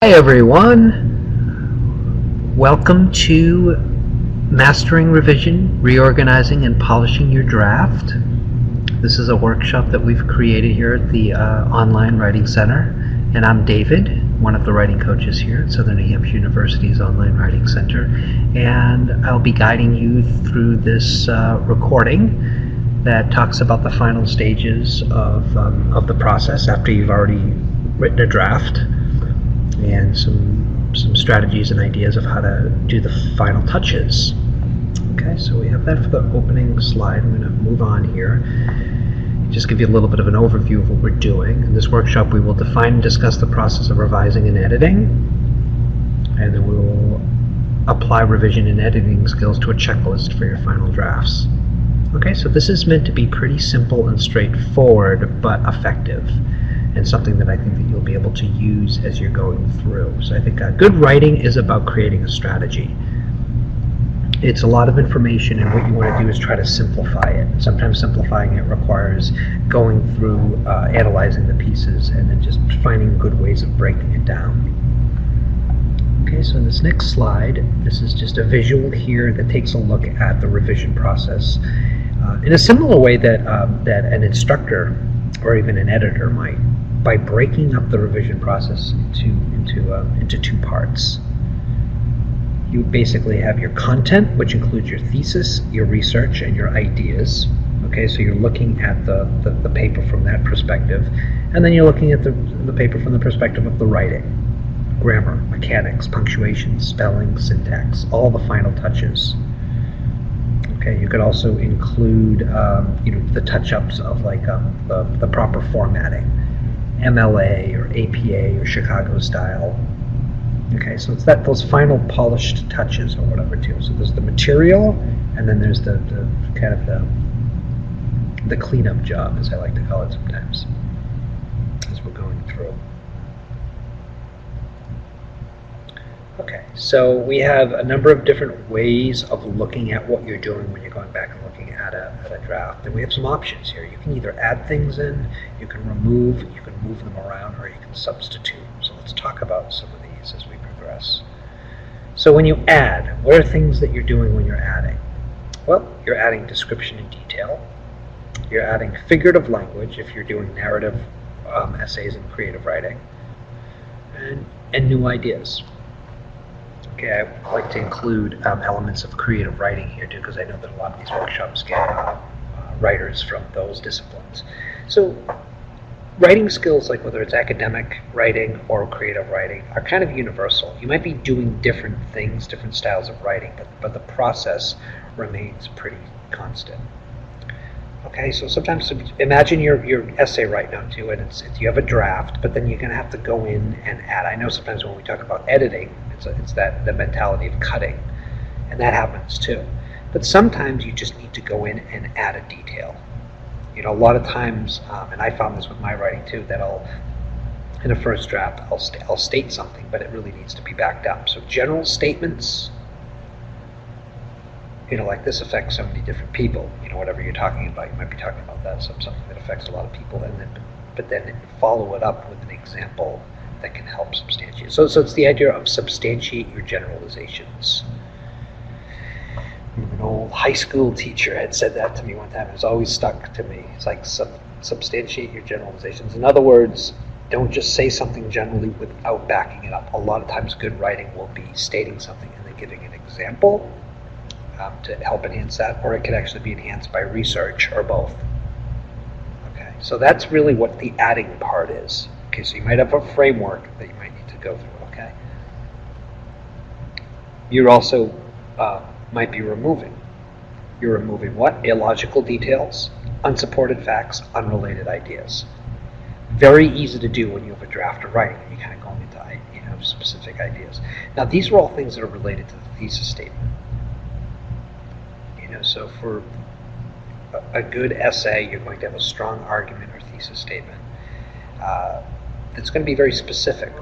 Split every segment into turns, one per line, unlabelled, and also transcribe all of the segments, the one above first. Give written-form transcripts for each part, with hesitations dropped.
Hi everyone, welcome to Mastering Revision, Reorganizing and Polishing Your Draft. This is a workshop that we've created here at the Online Writing Center, and I'm David, one of the writing coaches here at Southern New Hampshire University's Online Writing Center, and I'll be guiding you through this recording that talks about the final stages of the process after you've already written a draft, and some strategies and ideas of how to do the final touches. Okay, so we have that for the opening slide. I'm going to move on here. Just give you a little bit of an overview of what we're doing. In this workshop, we will define and discuss the process of revising and editing, and then we will apply revision and editing skills to a checklist for your final drafts. Okay, so this is meant to be pretty simple and straightforward, but effective, and something that I think that you'll be able to use as you're going through. So I think good writing is about creating a strategy. It's a lot of information, and what you want to do is try to simplify it. Sometimes simplifying it requires going through, analyzing the pieces, and then just finding good ways of breaking it down. Okay, so in this next slide, this is just a visual here that takes a look at the revision process in a similar way that, that an instructor or even an editor might, by breaking up the revision process into two parts. You basically have your content, which includes your thesis, your research, and your ideas. Okay, so you're looking at the paper from that perspective, and then you're looking at the paper from the perspective of the writing, grammar, mechanics, punctuation, spelling, syntax, all the final touches. Okay, you could also include the touch-ups of like the proper formatting, MLA or APA or Chicago style. Okay, so it's those final polished touches or whatever too. So there's the material, and then there's the kind of the cleanup job, as I like to call it sometimes, as we're going through. Okay, so we have a number of different ways of looking at what you're doing when you're going back and looking at a draft. And we have some options here. You can either add things in, you can remove, you can move them around, or you can substitute. So let's talk about some of these as we progress. So when you add, what are things that you're doing when you're adding? Well, you're adding description and detail. You're adding figurative language if you're doing narrative essays and creative writing, and new ideas. Okay, I like to include elements of creative writing here too, because I know that a lot of these workshops get writers from those disciplines. So writing skills, like whether it's academic writing or creative writing, are kind of universal. You might be doing different things, different styles of writing, but the process remains pretty constant. Okay, so sometimes imagine your essay right now too, and it's you have a draft, but then you're going to have to go in and add. I know sometimes when we talk about editing, it's the mentality of cutting, and that happens too. But sometimes you just need to go in and add a detail. You know, a lot of times, and I found this with my writing too, that in a first draft, I'll state something, but it really needs to be backed up. So general statements, like this affects so many different people. Whatever you're talking about, you might be talking about that, something that affects a lot of people, but then follow it up with an example that can help substantiate. So it's the idea of substantiate your generalizations. An old high school teacher had said that to me one time. It's always stuck to me. It's like substantiate your generalizations. In other words, don't just say something generally without backing it up. A lot of times good writing will be stating something and then giving an example to help enhance that, or it could actually be enhanced by research, or both. Okay, so that's really what the adding part is. Okay, so you might have a framework that you might need to go through, okay? You also might be removing. You're removing what? Illogical details, unsupported facts, unrelated ideas. Very easy to do when you have a draft of writing and you're kind of going into specific ideas. Now, these are all things that are related to the thesis statement. So for a good essay, you're going to have a strong argument or thesis statement that's going to be very specific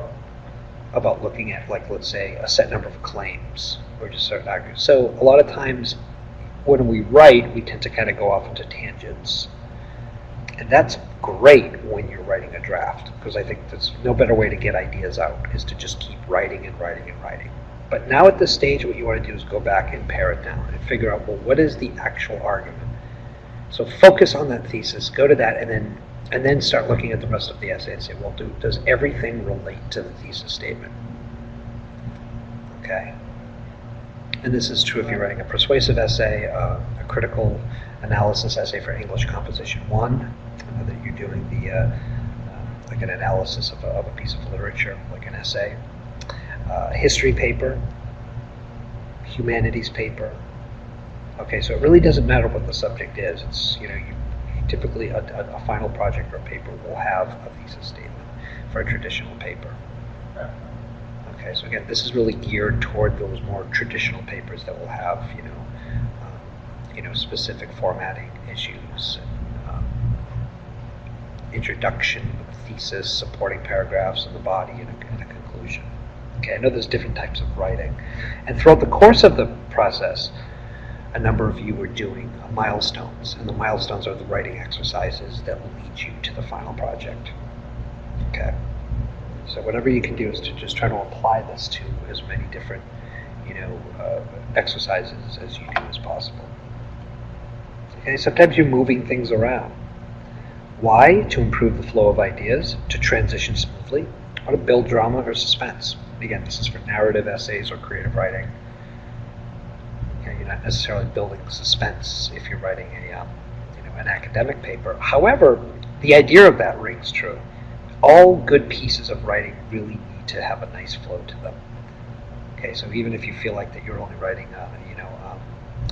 about looking at, like, let's say, a set number of claims or just certain arguments. So a lot of times when we write, we tend to kind of go off into tangents. And that's great when you're writing a draft, because I think there's no better way to get ideas out is to just keep writing and writing and writing. But now at this stage, what you want to do is go back and pare it down and figure out, well, what is the actual argument? So focus on that thesis, go to that, and then start looking at the rest of the essay and say, well, does everything relate to the thesis statement? Okay. And this is true if you're writing a persuasive essay, a critical analysis essay for English Composition 1, that you're doing the like an analysis of a piece of literature, like an essay, a history paper, humanities paper. Okay, so it really doesn't matter what the subject is. It's, you typically a final project or paper will have a thesis statement for a traditional paper. Okay, so again, this is really geared toward those more traditional papers that will have, specific formatting issues, introduction, thesis, supporting paragraphs in the body, and a conclusion. Okay, I know there's different types of writing, and throughout the course of the process, a number of you are doing milestones, and the milestones are the writing exercises that will lead you to the final project. Okay. So whatever you can do is to just try to apply this to as many different, exercises as you do as possible. Okay, sometimes you're moving things around. Why? To improve the flow of ideas, to transition smoothly, or to build drama or suspense. Again, this is for narrative essays or creative writing. Okay, you're not necessarily building suspense if you're writing an academic paper. However, the idea of that rings true. All good pieces of writing really need to have a nice flow to them. Okay, so even if you feel like that you're only writing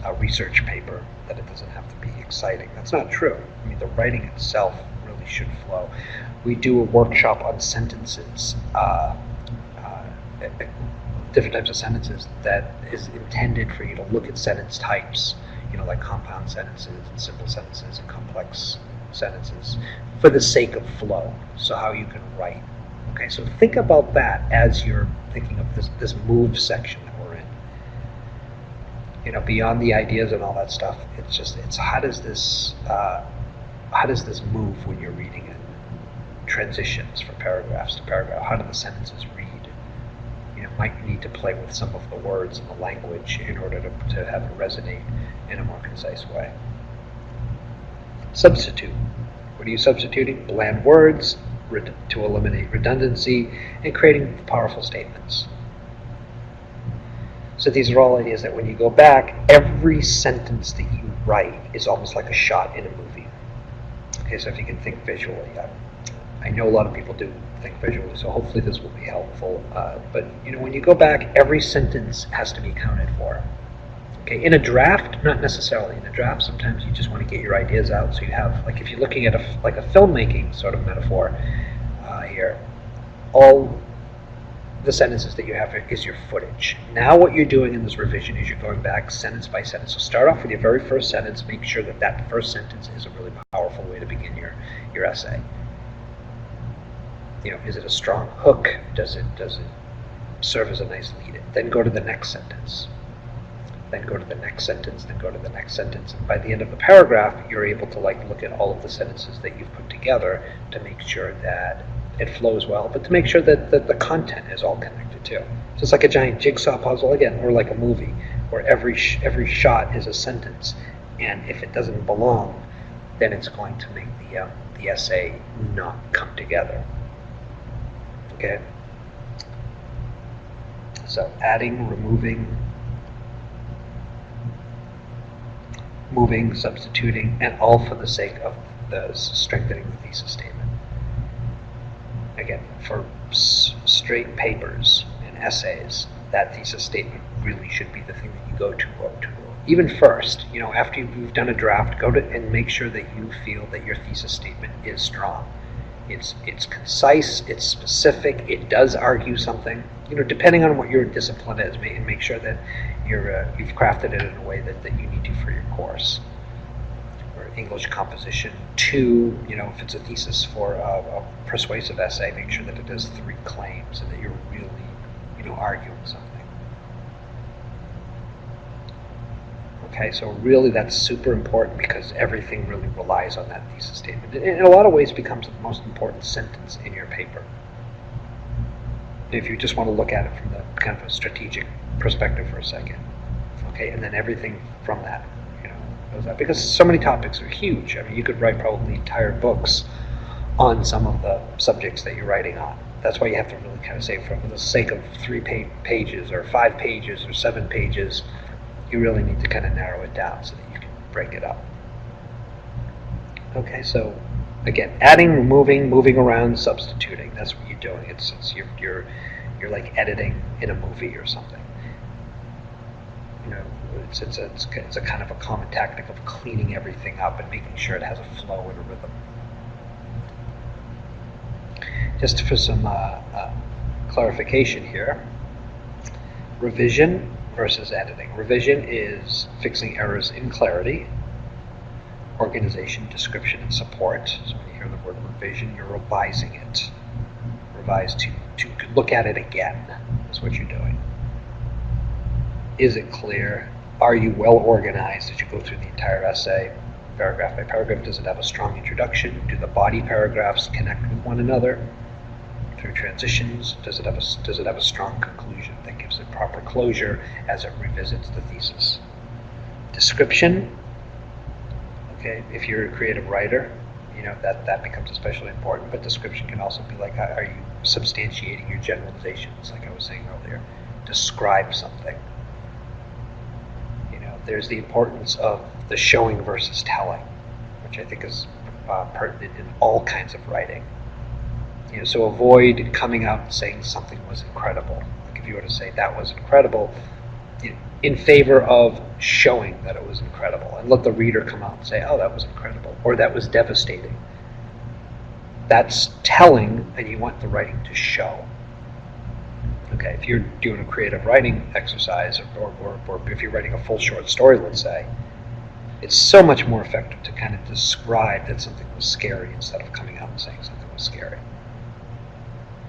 a research paper, that it doesn't have to be exciting. That's not true. I mean, the writing itself really should flow. We do a workshop on sentences, different types of sentences, that is intended for you to look at sentence types, like compound sentences and simple sentences and complex sentences, for the sake of flow, so how you can write. Okay, so think about that as you're thinking of this move section that we're in. Beyond the ideas and all that stuff, it's how does this move when you're reading it? Transitions from paragraphs to paragraph. How do the sentences read? Might you need to play with some of the words and the language in order to have it resonate in a more concise way. Substitute. What are you substituting? Bland words to eliminate redundancy and creating powerful statements. So these are all ideas that when you go back, every sentence that you write is almost like a shot in a movie. Okay, so if you can think visually. I know a lot of people do think visually, so hopefully this will be helpful. But when you go back, every sentence has to be accounted for. Okay, in a draft, not necessarily. In a draft, sometimes you just want to get your ideas out. So you have, like, if you're looking at a filmmaking sort of metaphor here, all the sentences that you have is your footage. Now what you're doing in this revision is you're going back sentence by sentence. So start off with your very first sentence. Make sure that first sentence is a really powerful way to begin your essay. Is it a strong hook? Does it serve as a nice lead? Then go to the next sentence. Then go to the next sentence, then go to the next sentence. And by the end of the paragraph, you're able to look at all of the sentences that you've put together to make sure that it flows well, but to make sure that the content is all connected too. So it's like a giant jigsaw puzzle again, or like a movie, where every shot is a sentence, and if it doesn't belong, then it's going to make the essay not come together. Okay. So adding, removing, moving, substituting, and all for the sake of the strengthening the thesis statement. Again, for straight papers and essays, that thesis statement really should be the thing that you go to. Even first, after you've done a draft, go to and make sure that you feel that your thesis statement is strong. It's concise, it's specific, it does argue something. Depending on what your discipline is, and make sure that you've crafted it in a way that you need to for your course. Or English Composition 2, if it's a thesis for a persuasive essay, make sure that it has 3 claims and that you're really, arguing something. Okay, so really that's super important because everything really relies on that thesis statement. It, in a lot of ways, becomes the most important sentence in your paper. If you just want to look at it from the kind of a strategic perspective for a second. Okay, and then everything from that, goes up. Because so many topics are huge. I mean, you could write probably entire books on some of the subjects that you're writing on. That's why you have to really kind of say, for the sake of 3 pages or 5 pages or 7 pages, you really need to kind of narrow it down so that you can break it up. Okay, so again, adding, removing, moving around, substituting. That's what you're doing. It's you're like editing in a movie or something. It's a kind of a common tactic of cleaning everything up and making sure it has a flow and a rhythm. Just for some clarification here, revision versus editing. Revision is fixing errors in clarity, organization, description, and support. So when you hear the word revision, you're revising it. Revise to look at it again is what you're doing. Is it clear? Are you well organized as you go through the entire essay, paragraph by paragraph? Does it have a strong introduction? Do the body paragraphs connect with one another through transitions? Does it have a strong conclusion that gives it proper closure as it revisits the thesis? Description. Okay, if you're a creative writer, that becomes especially important. But description can also be like, are you substantiating your generalizations, like I was saying earlier? Describe something. There's the importance of the showing versus telling, which I think is pertinent in all kinds of writing. So avoid coming out and saying something was incredible. Like if you were to say that was incredible, in favor of showing that it was incredible, and let the reader come out and say, oh, that was incredible, or that was devastating. That's telling, and you want the writing to show. Okay, if you're doing a creative writing exercise, or if you're writing a full short story, let's say, it's so much more effective to kind of describe that something was scary instead of coming out and saying something was scary.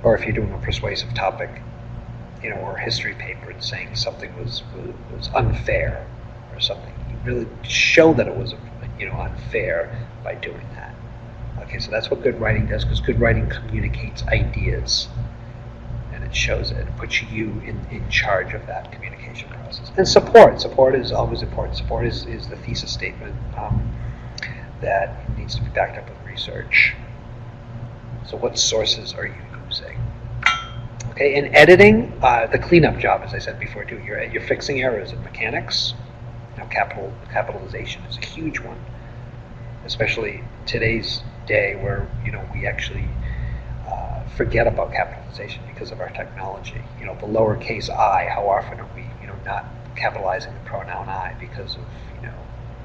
Or if you're doing a persuasive topic, or a history paper, and saying something was unfair or something, you really show that it was unfair by doing that. Okay, so that's what good writing does, because good writing communicates ideas. It shows it, puts you in charge of that communication process. And support is always important. Support is the thesis statement that needs to be backed up with research. So what sources are you using? Okay, in editing, the cleanup job, as I said before too, you're fixing errors in mechanics. Capitalization is a huge one, especially today's day where we actually forget about capitalization because of our technology. The lowercase I, how often are we, not capitalizing the pronoun I because of,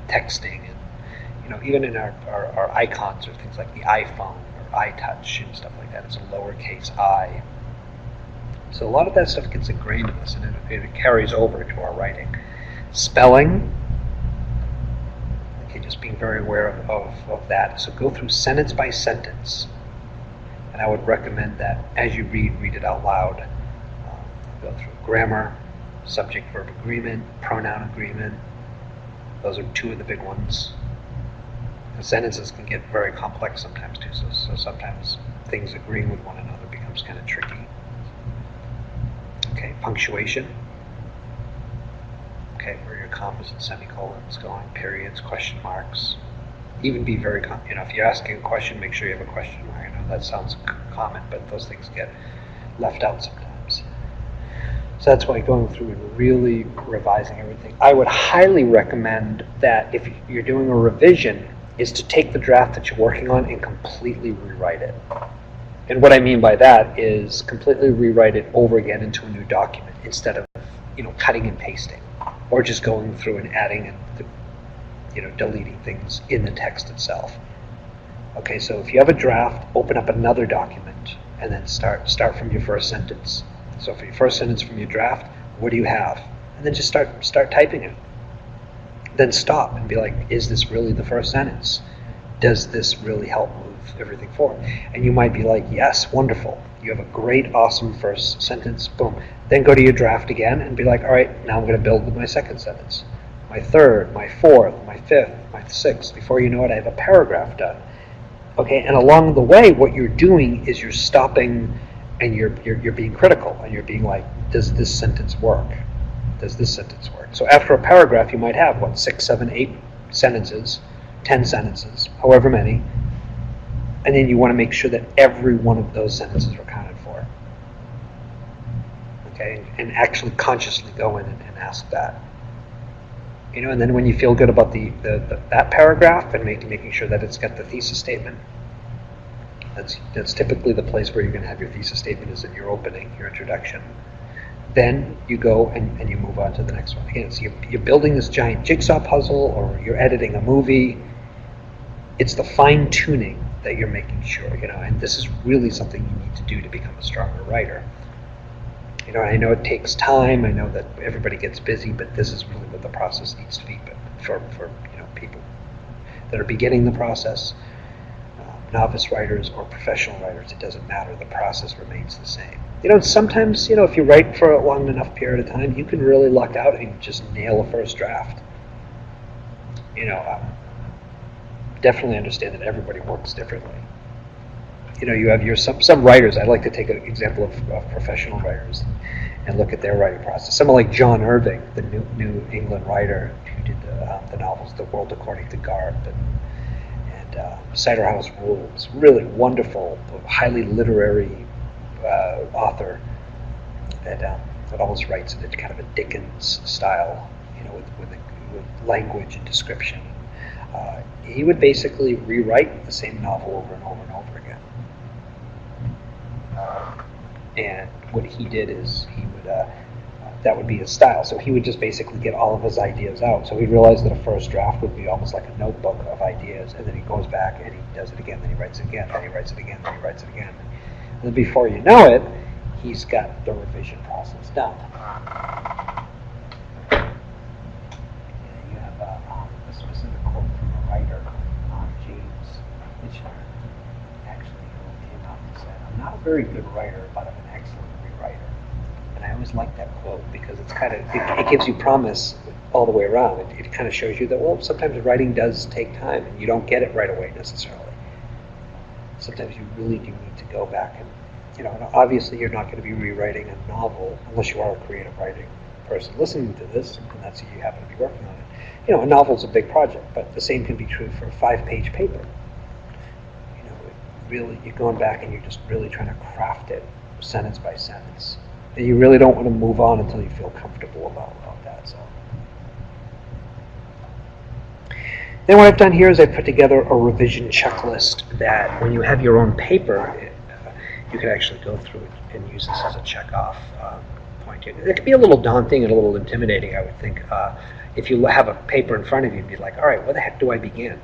texting and, even in our icons or things like the iPhone or iTouch and stuff like that, it's a lowercase I. So a lot of that stuff gets ingrained in us, and it carries over to our writing. Spelling, okay, just being very aware of that. So go through sentence by sentence. And I would recommend that as you read it out loud. Go through grammar, subject-verb agreement, pronoun agreement. Those are 2 of the big ones. The sentences can get very complex sometimes too, so sometimes things agreeing with one another becomes kind of tricky. Okay, punctuation. Okay, where your commas and semicolons going, periods, question marks. Even be very, if you're asking a question, make sure you have a question mark. I know that sounds common, but those things get left out sometimes. So that's why going through and really revising everything. I would highly recommend that if you're doing a revision, is to take the draft that you're working on and completely rewrite it. And what I mean by that is completely rewrite it over again into a new document instead of, cutting and pasting, or just going through and adding and deleting things in the text itself. Okay, so if you have a draft, open up another document and then start from your first sentence. So for your first sentence from your draft, what do you have? And then just start typing it. Then stop and be like, is this really the first sentence? Does this really help move everything forward? And you might be like, yes, wonderful. You have a great, awesome first sentence, boom. Then go to your draft again and be like, all right, now I'm going to build with my second sentence. my third, my fourth, my fifth, my sixth. Before you know it, I have a paragraph done. Okay, and along the way, what you're doing is you're stopping and you're being critical, and you're being like, does this sentence work? Does this sentence work? So after a paragraph, you might have, what, 6, 7, 8 sentences, 10 sentences, however many, and then you want to make sure that every one of those sentences are accounted for. Okay, and actually consciously go in and ask that. You know, and then when you feel good about that paragraph and making sure that it's got the thesis statement, that's typically the place where you're going to have your thesis statement is in your opening, your introduction. Then you go and you move on to the next one. Again, so you're building this giant jigsaw puzzle, or you're editing a movie. It's the fine-tuning that you're making sure, you know, and this is really something you need to do to become a stronger writer. You know, I know it takes time. I know that everybody gets busy, but this is really what the process needs to be. But for you know, people that are beginning the process, novice writers or professional writers, it doesn't matter. The process remains the same. You know, sometimes, you know, if you write for a long enough period of time, you can really luck out and just nail a first draft. You know, definitely understand that everybody works differently. You know, you have some writers. I like to take an example of professional writers and look at their writing process. Someone like John Irving, the New England writer who did the novels "The World According to Garp" and Cider House Rules. Really wonderful, highly literary author that almost writes in a kind of a Dickens style, you know, with language and description. He would basically rewrite the same novel over and over and over again. And what he did is he would, that would be his style. So he would just basically get all of his ideas out. So he realized that a first draft would be almost like a notebook of ideas, and then he goes back and he does it again, then he writes it again, then he writes it again, then he writes it again. And then before you know it, he's got the revision process done. You have a specific quote from a writer, James Hitchner, actually, who came out and said, "I'm not a very good writer, but I'm an excellent rewriter." And I always like that quote because it's kind of, it gives you promise all the way around. It kind of shows you that, well, sometimes writing does take time and you don't get it right away necessarily. Sometimes you really do need to go back and, you know, obviously you're not going to be rewriting a novel unless you are a creative writing person listening to this, and that's you happen to be working on it. You know, a novel's a big project, but the same can be true for a 5-page paper. You know, really, you're going back and you're just really trying to craft it sentence by sentence. And you really don't want to move on until you feel comfortable about that. So, then what I've done here is I've put together a revision checklist that when you have your own paper, you can actually go through it and use this as a check-off point. It can be a little daunting and a little intimidating, I would think. If you have a paper in front of you and be like, all right, where the heck do I begin?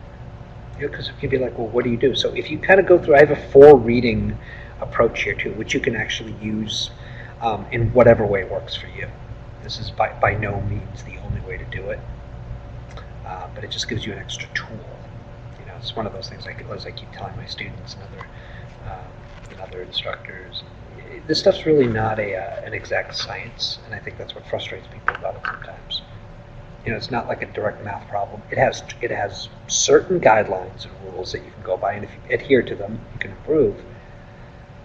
You know, because it can be like, well, what do you do? So if you kind of go through, I have a 4-reading approach here too, which you can actually use in whatever way works for you. This is by no means the only way to do it, but it just gives you an extra tool. You know, it's one of those things, as I keep telling my students and other instructors, this stuff's really not an exact science, and I think that's what frustrates people about it sometimes. You know, it's not like a direct math problem. It has certain guidelines and rules that you can go by, and if you adhere to them, you can improve.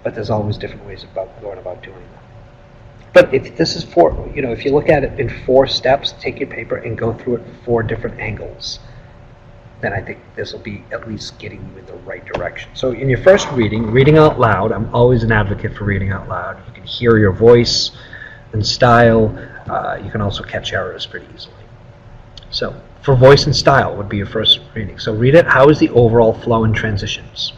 But there's always different ways about going about doing them. But if this is if you look at it in 4 steps, take your paper and go through it 4 different angles, then I think this will be at least getting you in the right direction. So in your first reading out loud, I'm always an advocate for reading out loud. You can hear your voice and style. You can also catch errors pretty easily. So for voice and style would be your first reading. So read it. How is the overall flow and transitions?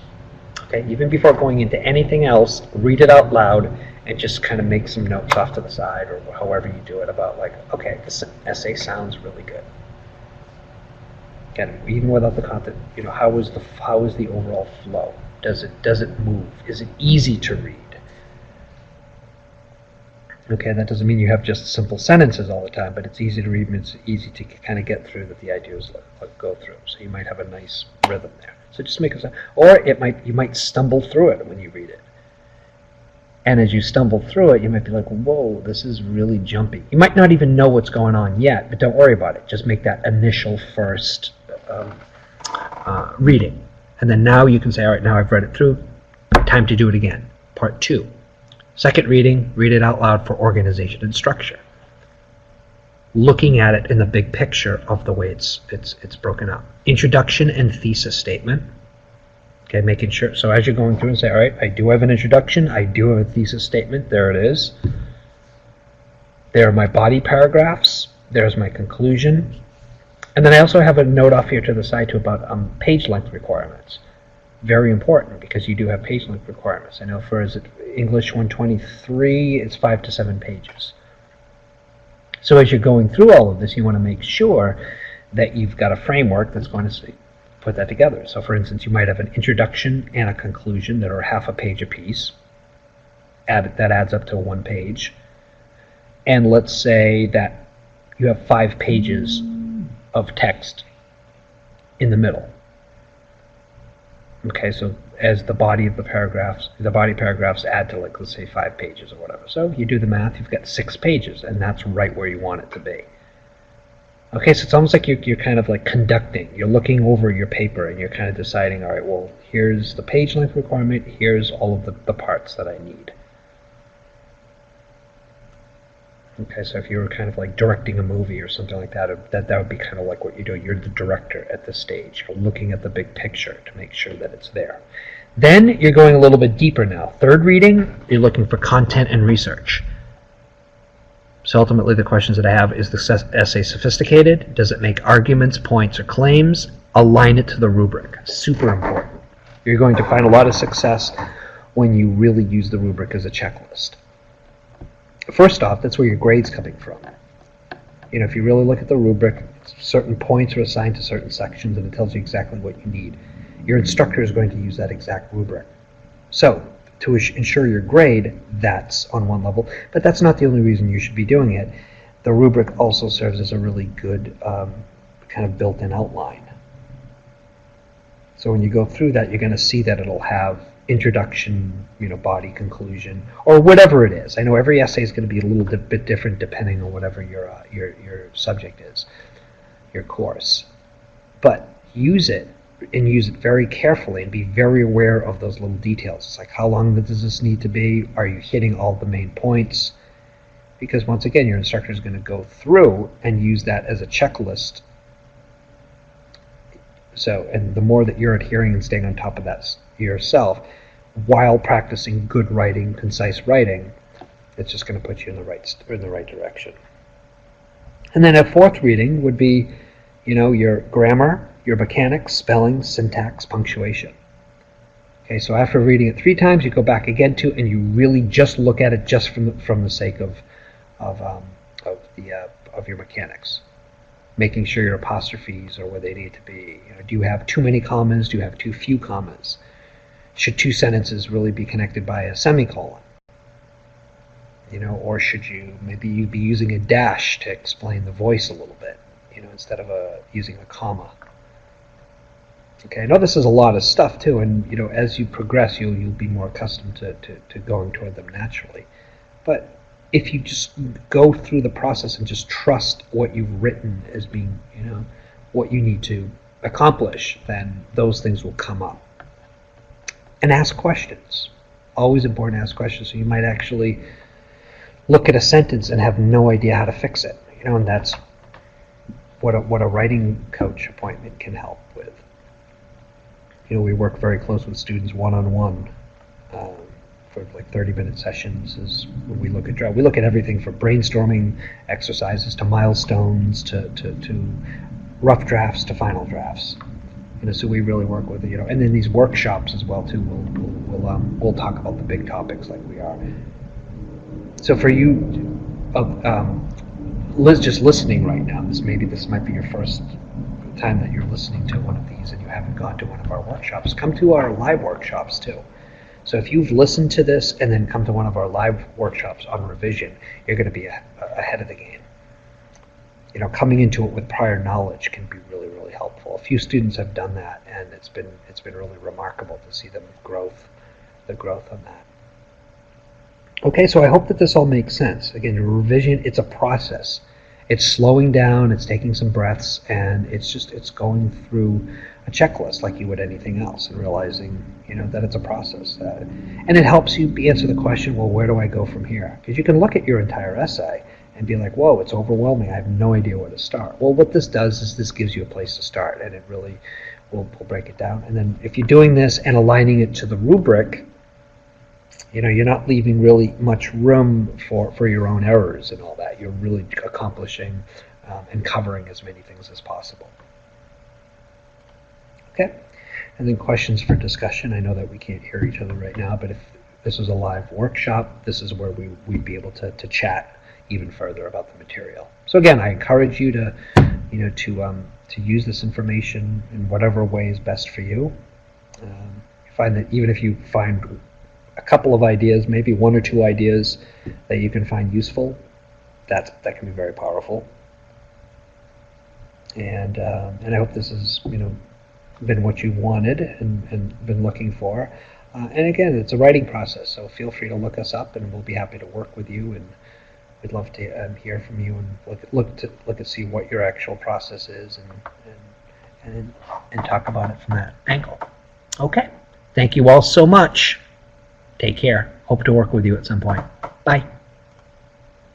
Okay, even before going into anything else, read it out loud and just kind of make some notes off to the side or however you do it about like, okay, this essay sounds really good. Again, even without the content, you know, how is the overall flow? Does it move? Is it easy to read? Okay, that doesn't mean you have just simple sentences all the time, but it's easy to read and it's easy to kind of get through that the ideas go through. So you might have a nice rhythm there. So just make it, or you might stumble through it when you read it. And as you stumble through it, you might be like, whoa, this is really jumpy. You might not even know what's going on yet, but don't worry about it. Just make that initial first reading. And then now you can say, all right, now I've read it through. Time to do it again. Part 2. Second reading, read it out loud for organization and structure. Looking at it in the big picture of the way it's broken up. Introduction and thesis statement. Okay, making sure, so as you're going through and say, all right, I do have an introduction, I do have a thesis statement, there it is. There are my body paragraphs, there's my conclusion. And then I also have a note off here to the side too about page length requirements. Very important, because you do have page length requirements. I know for English 123, it's 5 to 7 pages. So as you're going through all of this, you want to make sure that you've got a framework that's going to put that together. So for instance, you might have an introduction and a conclusion that are half a page apiece. That adds up to 1 page. And let's say that you have 5 pages of text in the middle. Okay, so as the body paragraphs add to, like, let's say 5 pages or whatever. So you do the math, you've got 6 pages, and that's right where you want it to be. Okay, so it's almost like you're kind of like conducting. You're looking over your paper and you're kind of deciding, all right, well, here's the page length requirement, here's all of the parts that I need. Okay, so if you were kind of like directing a movie or something like that, that would be kind of like what you're doing. You're the director at this stage. You're looking at the big picture to make sure that it's there. Then you're going a little bit deeper now. Third reading, you're looking for content and research. So ultimately the questions that I have is the essay sophisticated? Does it make arguments, points, or claims? Align it to the rubric. Super important. You're going to find a lot of success when you really use the rubric as a checklist. First off, that's where your grade's coming from. You know, if you really look at the rubric, certain points are assigned to certain sections and it tells you exactly what you need. Your instructor is going to use that exact rubric. So, to ensure your grade, that's on one level, but that's not the only reason you should be doing it. The rubric also serves as a really good kind of built-in outline. So when you go through that, you're going to see that it'll have introduction, body, conclusion, or whatever it is. I know every essay is going to be a little bit different depending on whatever your subject is, your course. But use it, and use it very carefully, and be very aware of those little details. It's like, how long does this need to be? Are you hitting all the main points? Because once again, your instructor is going to go through and use that as a checklist. So, and the more that you're adhering and staying on top of that yourself, while practicing good writing, concise writing, it's just going to put you in the right direction. And then a fourth reading would be, your grammar, your mechanics, spelling, syntax, punctuation. Okay, so after reading it 3 times, you go back again and you really just look at it just from the sake of your mechanics, making sure your apostrophes are where they need to be. Do you have too many commas? Do you have too few commas? Should 2 sentences really be connected by a semicolon? Or should you maybe be using a dash to explain the voice a little bit, instead of using a comma. Okay, I know this is a lot of stuff too, and as you progress, you'll be more accustomed to going toward them naturally. But if you just go through the process and just trust what you've written as being, what you need to accomplish, then those things will come up. And ask questions. Always important to ask questions. So you might actually look at a sentence and have no idea how to fix it. And that's what a writing coach appointment can help with. We work very close with students one-on-one for like 30-minute sessions. Is when we look at draft. We look at everything from brainstorming exercises to milestones to rough drafts to final drafts. So we really work with and then these workshops as well too. We'll talk about the big topics like we are. So for you, just listening right now, this might be your first time that you're listening to one of these and you haven't gone to one of our workshops. Come to our live workshops too. So if you've listened to this and then come to one of our live workshops on revision, you're going to be ahead of the game. Coming into it with prior knowledge can be really, really helpful. A few students have done that, and it's been really remarkable to see the growth on that. Okay, so I hope that this all makes sense. Again, your revision, it's a process. It's slowing down, it's taking some breaths, and it's going through a checklist like you would anything else, and realizing, that it's a process. And it helps you answer the question, well, where do I go from here? Because you can look at your entire essay and be like, whoa, it's overwhelming. I have no idea where to start. Well, what this does is this gives you a place to start, and it really will break it down. And then if you're doing this and aligning it to the rubric, you're not leaving really much room for your own errors and all that. You're really accomplishing and covering as many things as possible. Okay? And then questions for discussion. I know that we can't hear each other right now, but if this was a live workshop, this is where we'd be able to chat even further about the material. So again, I encourage you to use this information in whatever way is best for you. Find that even if you find a couple of ideas, maybe one or two ideas that you can find useful, that can be very powerful. And I hope this has been what you wanted and been looking for. And again, it's a writing process, so feel free to look us up, and we'll be happy to work with you. And we'd love to hear from you and look at see what your actual process is, and talk about it from that angle. Okay. Thank you all so much. Take care. Hope to work with you at some point. Bye.